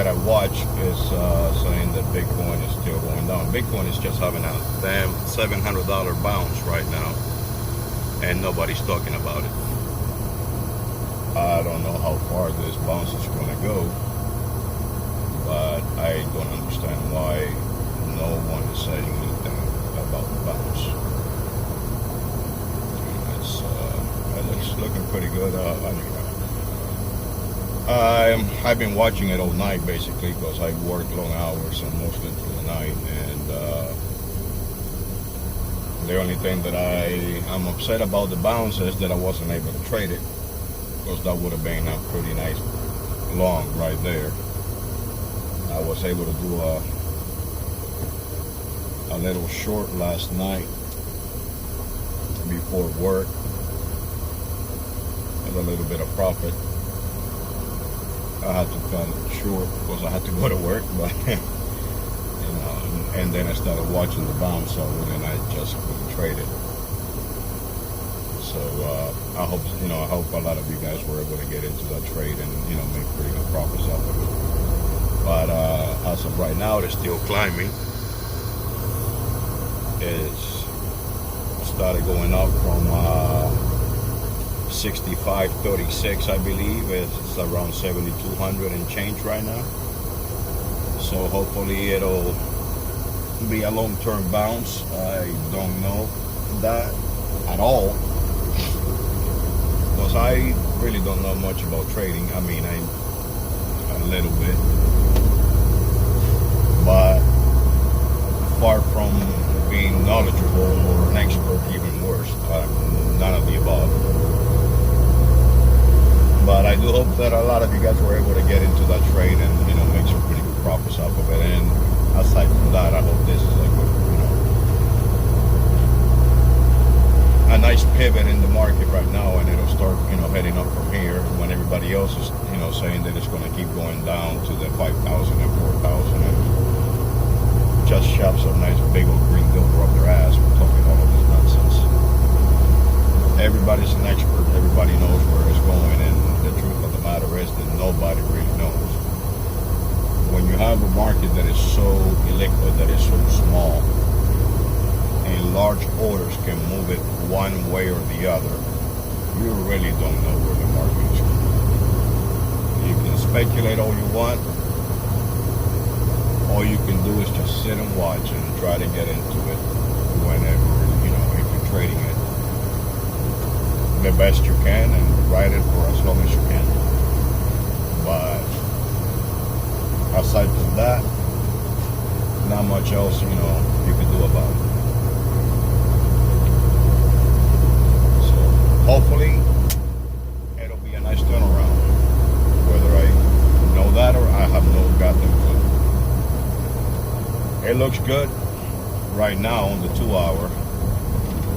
that I watch is saying that Bitcoin is still going down. Bitcoin is just having a damn $700 bounce right now, and nobody's talking about it. I don't know how far this bounce is going to go, but I don't understand why no one is saying anything about the bounce. It looks looking pretty good. I've been watching it all night basically because I work long hours and mostly through the night, and the only thing that I'm upset about the bounce is that I wasn't able to trade it, because that would have been a pretty nice long right there. I was able to do a little short last night before work, with a little bit of profit. I had to cut it short because I had to go to work, but and then I started watching the bounce, so then I just couldn't trade it. So I hope a lot of you guys were able to get into that trade and make pretty good profits off of it. But as of right now, it's still climbing. It's started going up from 65.36, I believe. It's around 7,200 and change right now. So hopefully it'll be a long-term bounce. I don't know that at all, because I really don't know much about trading. I mean, a little bit, but far from being knowledgeable or an expert, even worse. None of the above. But I do hope that a lot of you guys were able to get into that trade and make some pretty good profits off of it. And aside from that, I hope this is a nice pivot in the market right now, and it'll start heading up from here when everybody else is saying that it's going to keep going down to the 5,000 and 4,000 and just shove some nice big old green dildo up their ass for talking all of this nonsense. Everybody's an expert. Everybody knows where it's going, and the truth of the matter is that nobody really knows. When you have a market that is so illiquid, that is so small, and large orders can move it one way or the other, you really don't know where the market is going. You can speculate all you want. All you can do is just sit and watch and try to get into it whenever, if you're trading it the best you can and ride it for as long as you can. But aside from that, not much else, you can do about it. So hopefully it'll be a nice turnaround. Whether I know that or I have no goddamn clue. It looks good right now on the 2 hour.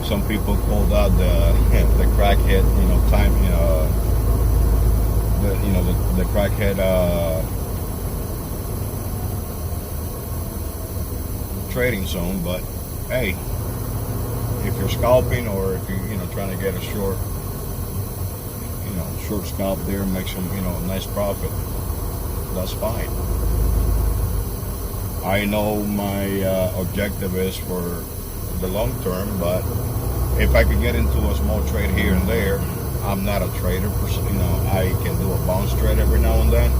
Some people call that the crackhead, time, the crackhead trading zone. But hey, if you're scalping, or if you're trying to get a short scalp there and make some nice profit, that's fine. I know my objective is for the long term, but if I could get into a small trade here and there, I'm not a trader. I can do a bounce trade every now and then.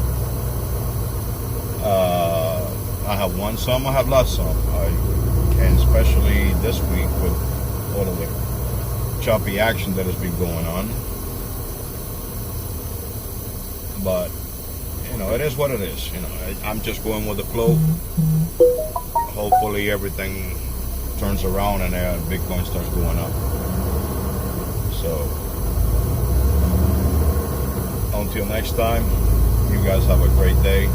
I have won some, I have lost some, and especially this week with all of the choppy action that has been going on. But it is what it is. I'm just going with the flow. Hopefully everything turns around and Bitcoin starts going up. So until next time, you guys have a great day.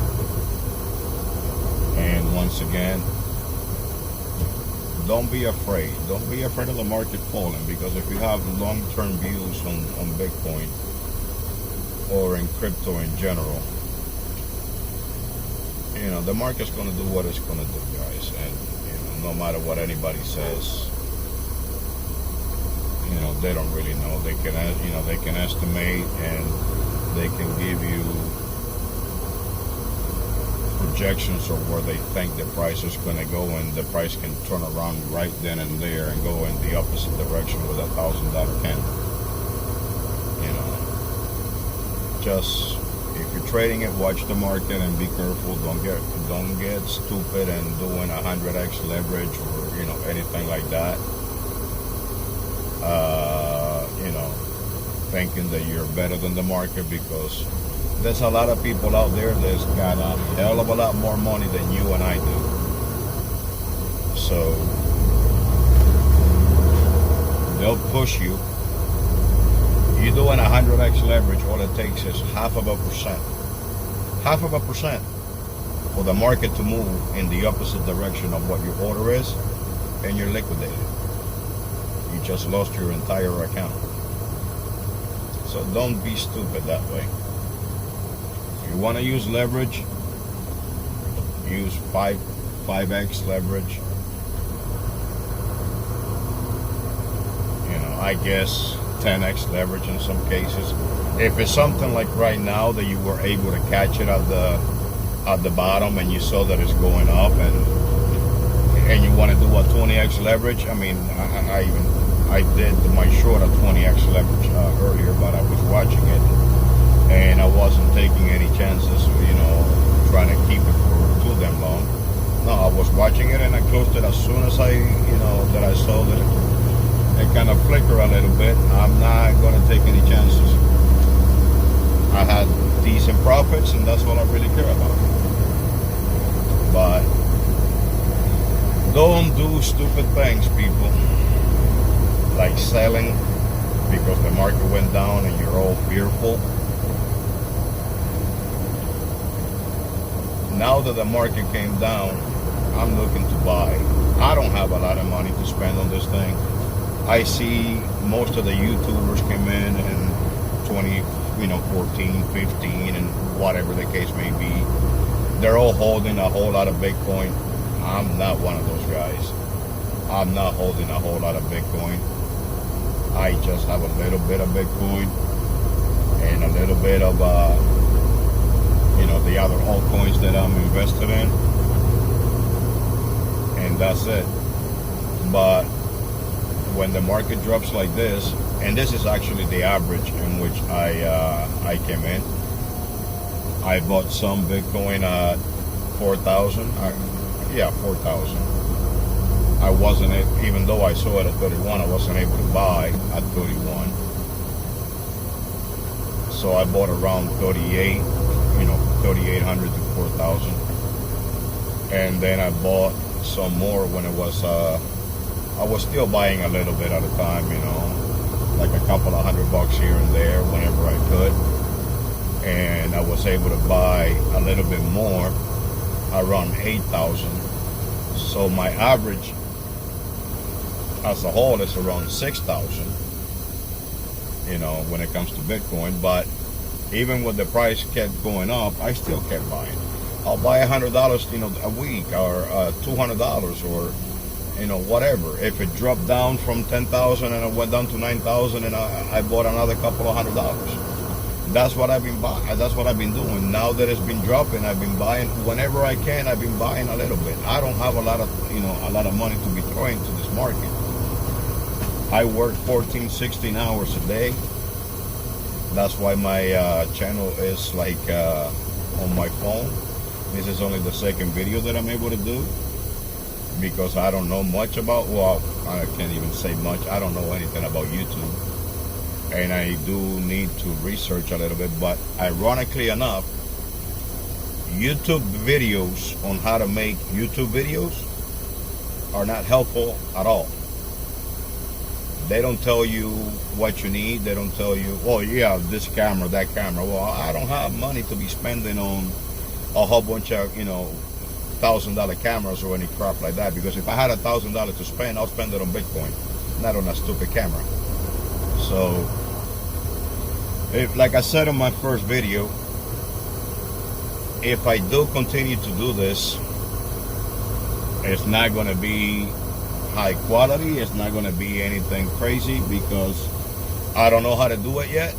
And once again, don't be afraid. Don't be afraid of the market falling, because if you have long-term views on Bitcoin or in crypto in general, the market's going to do what it's going to do, guys. And no matter what anybody says, they don't really know. They can estimate, and they can give you projections or where they think the price is going to go, and the price can turn around right then and there and go in the opposite direction with $1,000 candle. You know, just if you're trading it, watch the market and be careful. Don't get stupid and doing 100x leverage or anything like that. You know, thinking that you're better than the market, because there's a lot of people out there that's got a hell of a lot more money than you and I do. So they'll push you. You're doing 100x leverage, all it takes is 0.5%. 0.5% for the market to move in the opposite direction of what your order is, and you're liquidated. You just lost your entire account. So don't be stupid that way. If you want to use leverage, use 5x leverage. I guess 10x leverage in some cases. If it's something like right now that you were able to catch it at the bottom and you saw that it's going up, and you want to do a 20x leverage, I mean, I did my short at 20x leverage earlier, but I was watching it and I wasn't taking any chances, trying to keep it for too damn long. No, I was watching it and I closed it as soon as that I saw that it kind of flicker a little bit. I'm not going to take any chances. I had decent profits, and that's all I really care about. But don't do stupid things, people, like selling because the market went down and you're all fearful. Now that the market came down, I'm looking to buy. I don't have a lot of money to spend on this thing. I see most of the YouTubers come in 2014, 15, and whatever the case may be. They're all holding a whole lot of Bitcoin. I'm not one of those guys. I'm not holding a whole lot of Bitcoin. I just have a little bit of Bitcoin and a little bit of, the other altcoins that I'm invested in. And that's it. But when the market drops like this, and this is actually the average in which I came in. I bought some Bitcoin at 4,000. 4,000. I wasn't, even though I saw it at 31, I wasn't able to buy at 31. So I bought around 38, 3,800 to 4,000. And then I bought some more when it was, I was still buying a little bit at a time, like a couple of $100 here and there whenever I could. And I was able to buy a little bit more, around 8,000. So my average as a whole is around 6,000, when it comes to Bitcoin. But even when the price kept going up, I still kept buying. I'll buy $100, a week, or $200, or whatever. If it dropped down from 10,000 and it went down to 9,000, and I bought another couple of $100. That's what I've been buying. That's what I've been doing. Now that it's been dropping, I've been buying whenever I can. I've been buying a little bit. I don't have a lot of money to be throwing to this market. I work 14, 16 hours a day. That's why my channel is like on my phone. This is only the second video that I'm able to do, because I don't know much about, I can't even say much. I don't know anything about YouTube, and I do need to research a little bit. But ironically enough, YouTube videos on how to make YouTube videos are not helpful at all. They don't tell you what you need. They don't tell you, this camera, that camera. Well, I don't have money to be spending on a whole bunch of, $1,000 cameras or any crap like that, because if I had $1,000 to spend, I'll spend it on Bitcoin, not on a stupid camera. So, like I said in my first video, if I do continue to do this, it's not going to be high quality. It's not going to be anything crazy, because I don't know how to do it yet.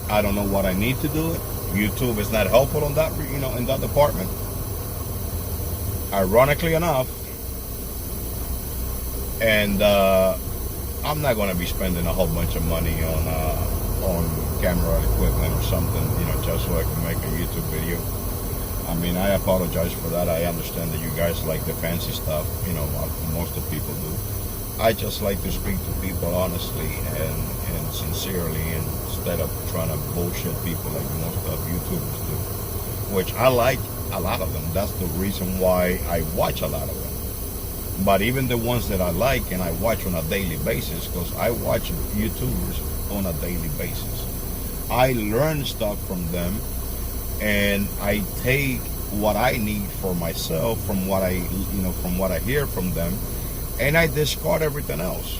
I don't know what I need to do it. YouTube is not helpful on that, in that department. ironically enough, and I'm not going to be spending a whole bunch of money on camera equipment or something, just so I can make a YouTube video. I mean, I apologize for that. I understand that you guys like the fancy stuff, most of people do. I just like to speak to people honestly and sincerely, instead of trying to bullshit people like most of YouTubers do, which I like a lot of them. That's the reason why I watch a lot of them. But even the ones that I like and I watch on a daily basis, because I watch YouTubers on a daily basis, I learn stuff from them, and I take what I need for myself from what I hear from them, and I discard everything else.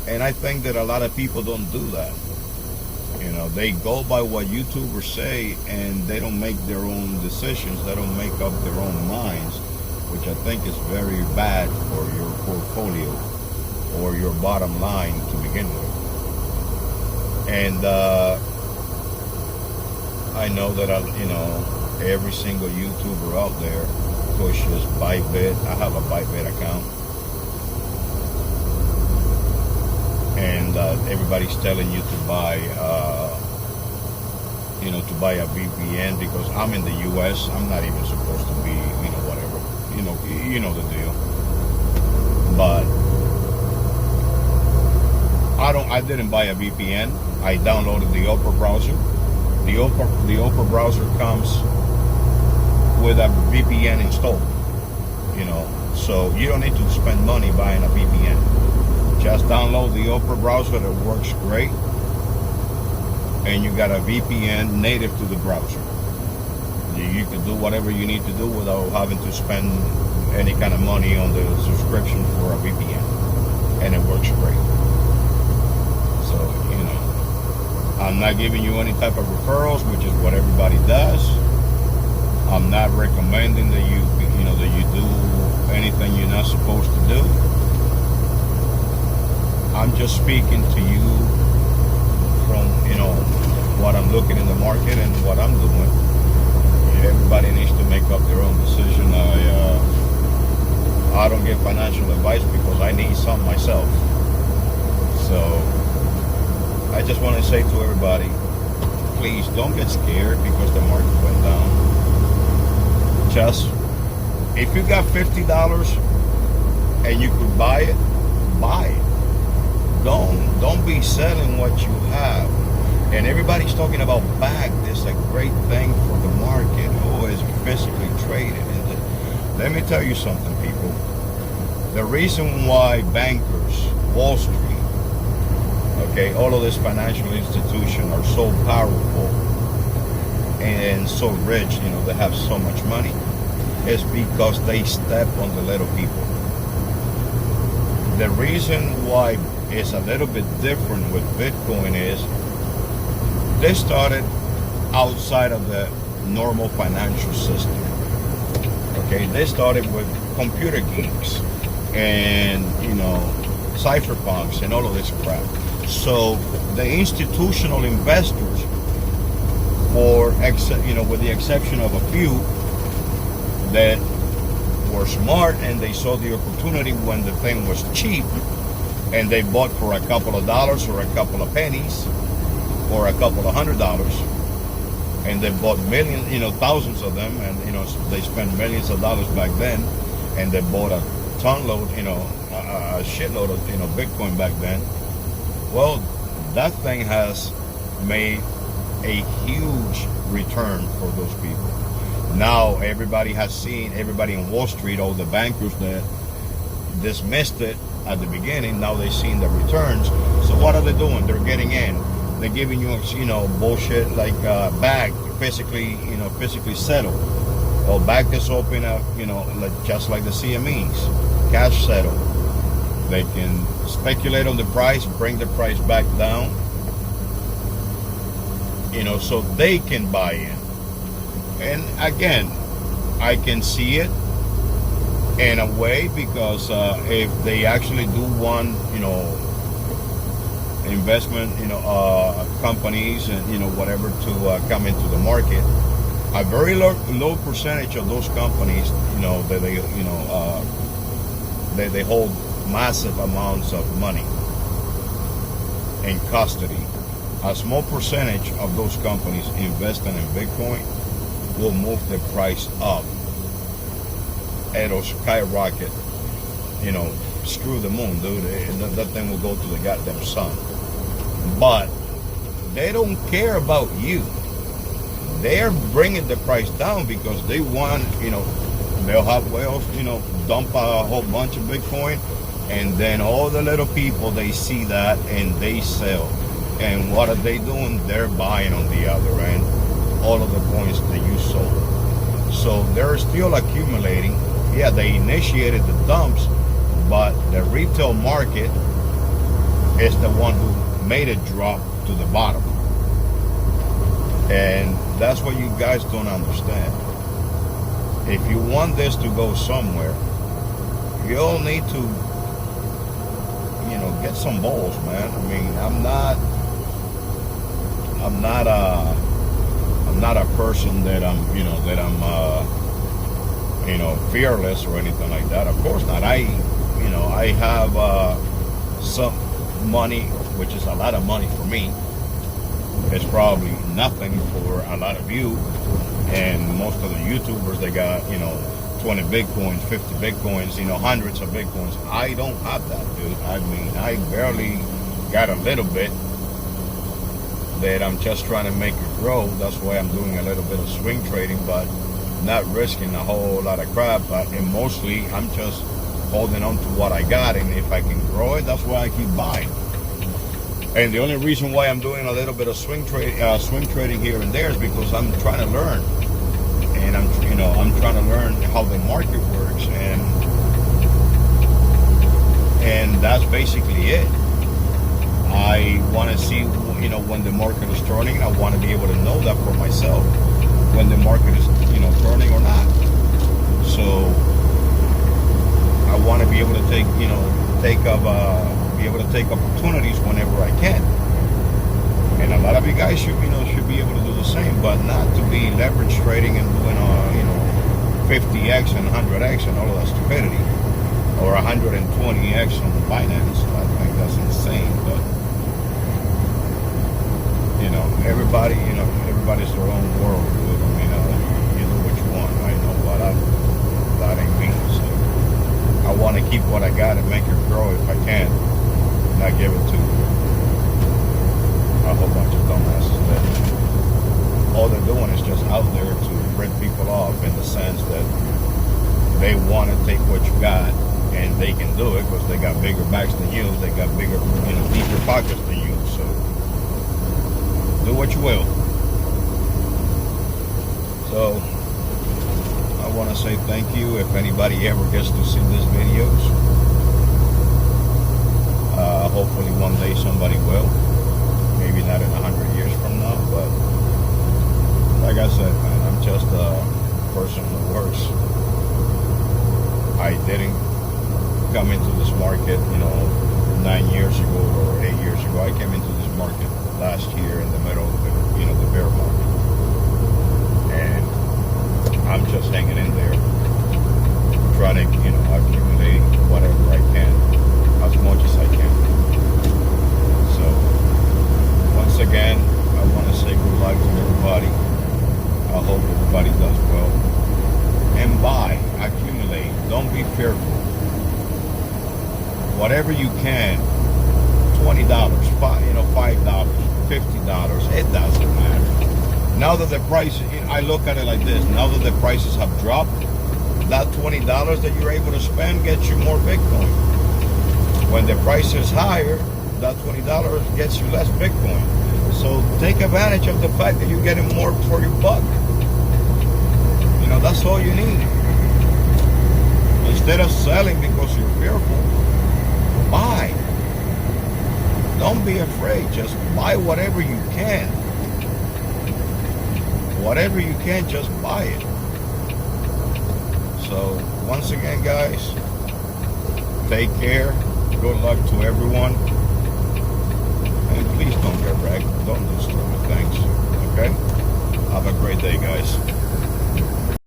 And I think that a lot of people don't do that. They go by what YouTubers say, and they don't make their own decisions. They don't make up their own minds, which I think is very bad for your portfolio or your bottom line to begin with. And I know that every single YouTuber out there pushes Bybit. I have a Bybit account, and everybody's telling you to buy a VPN, because I'm in the US. I'm not even supposed to be, whatever, the deal. But I didn't buy a VPN. I downloaded the Opera browser. The Opera browser comes with a VPN installed, so you don't need to spend money buying a VPN. Just download the Opera browser. That works great, and you got a VPN native to the browser. You can do whatever you need to do without having to spend any kind of money on the subscription for a VPN, and it works great. So, I'm not giving you any type of referrals, which is what everybody does. I'm not recommending that you do anything you're not supposed to do. I'm just speaking to you from, what I'm looking in the market and what I'm doing. Everybody needs to make up their own decision. I don't give financial advice because I need some myself. So I just want to say to everybody, please don't get scared because the market went down. Just, if you got $50 and you could buy it, buy it. Don't be selling what you have. And everybody's talking about BAG. This is a great thing for the market. Oh, it's physically traded. Let me tell you something, people. The reason why bankers, Wall Street, all of these financial institutions are so powerful and so rich, they have so much money, is because they step on the little people. The reason why it's a little bit different with Bitcoin is they started outside of the normal financial system. They started with computer geeks and, cypherpunks and all of this crap. So the institutional investors, with the exception of a few that were smart and they saw the opportunity when the thing was cheap, and they bought for a couple of dollars or a couple of pennies or a couple of $100, and they bought millions, thousands of them, and they spent millions of dollars back then, and they bought a tonload, a shitload of Bitcoin back then. Well, that thing has made a huge return for those people. Now everybody has seen, everybody in Wall Street, all the bankers that dismissed it at the beginning, now they've seen the returns. So what are they doing? They're getting in. They're giving you, bullshit like BAG, physically settled. Well, BAG is open up, just like the CMEs, cash settled. They can speculate on the price, bring the price back down, so they can buy in. And again, I can see it in a way, because if they actually do want, investment, companies and, whatever to come into the market, A very low percentage of those companies, they hold massive amounts of money in custody. A small percentage of those companies investing in Bitcoin will move the price up. It'll skyrocket, screw the moon, dude. That thing will go to the goddamn sun. But they don't care about you. They're bringing the price down because they want, they'll have whales, dump a whole bunch of Bitcoin, and then all the little people, they see that and they sell. And what are they doing? They're buying on the other end all of the coins that you sold. So they're still accumulating. Yeah, they initiated the dumps, but the retail market is the one who made it drop to the bottom. And that's what you guys don't understand. If you want this to go somewhere, you'll need to, get some balls, man. I mean, I'm not a person that I'm fearless or anything like that. Of course not. I have some money, which is a lot of money for me. It's probably nothing for a lot of you, and most of the YouTubers, they got 20 Bitcoins, 50 Bitcoins, hundreds of Bitcoins. I don't have that, dude. I mean, I barely got a little bit that I'm just trying to make it grow. That's why I'm doing a little bit of swing trading, but not risking a whole lot of crap. And mostly I'm just holding on to what I got, and if I can grow it, that's why I keep buying. And the only reason why I'm doing a little bit of swing trading here and there is because I'm trying to learn, and I'm trying to learn how the market works, and that's basically it. I want to see, when the market is turning. I want to be able to know that for myself when the market is, turning or not. So I want to be able to take opportunities whenever I can. And a lot of you guys should be able to do the same, but not to be leverage trading and doing 50x and 100x and all of that stupidity, or 120x on Binance. I think that's insane. But everybody's their own world. Dude. I mean, you do what you want. I know what that ain't me. So I want to keep what I got and make it grow if I can. Not give it to a whole bunch of dumbasses that all they're doing is just out there to rip people off, in the sense that they want to take what you got, and they can do it because they got bigger backs than you, they got bigger, deeper pockets than you. So do what you will. So I want to say thank you if anybody ever gets to see these videos. Hopefully one day somebody will. Maybe not in 100 years from now, but like I said, man, I'm just a person who works. I didn't come into this market, 9 years ago or 8 years ago. I came into this market last year in the middle of the bear market. And I'm just hanging in there, trying to, accumulate whatever I can, as much as I can. So, once again, I want to say good luck to everybody. I hope everybody does well. And buy, accumulate, don't be fearful. Whatever you can, $20, $5, $50, it doesn't matter. Now that the price, I look at it like this, now that the prices have dropped, that $20 that you're able to spend gets you more Bitcoin. When the price is higher, that $20 gets you less Bitcoin. So take advantage of the fact that you're getting more for your buck. That's all you need. Instead of selling because you're fearful, buy. Don't be afraid. Just buy whatever you can. Whatever you can, just buy it. So, once again, guys, take care. Good luck to everyone. And please don't get wrecked. Don't do stupid things. Okay? Have a great day, guys.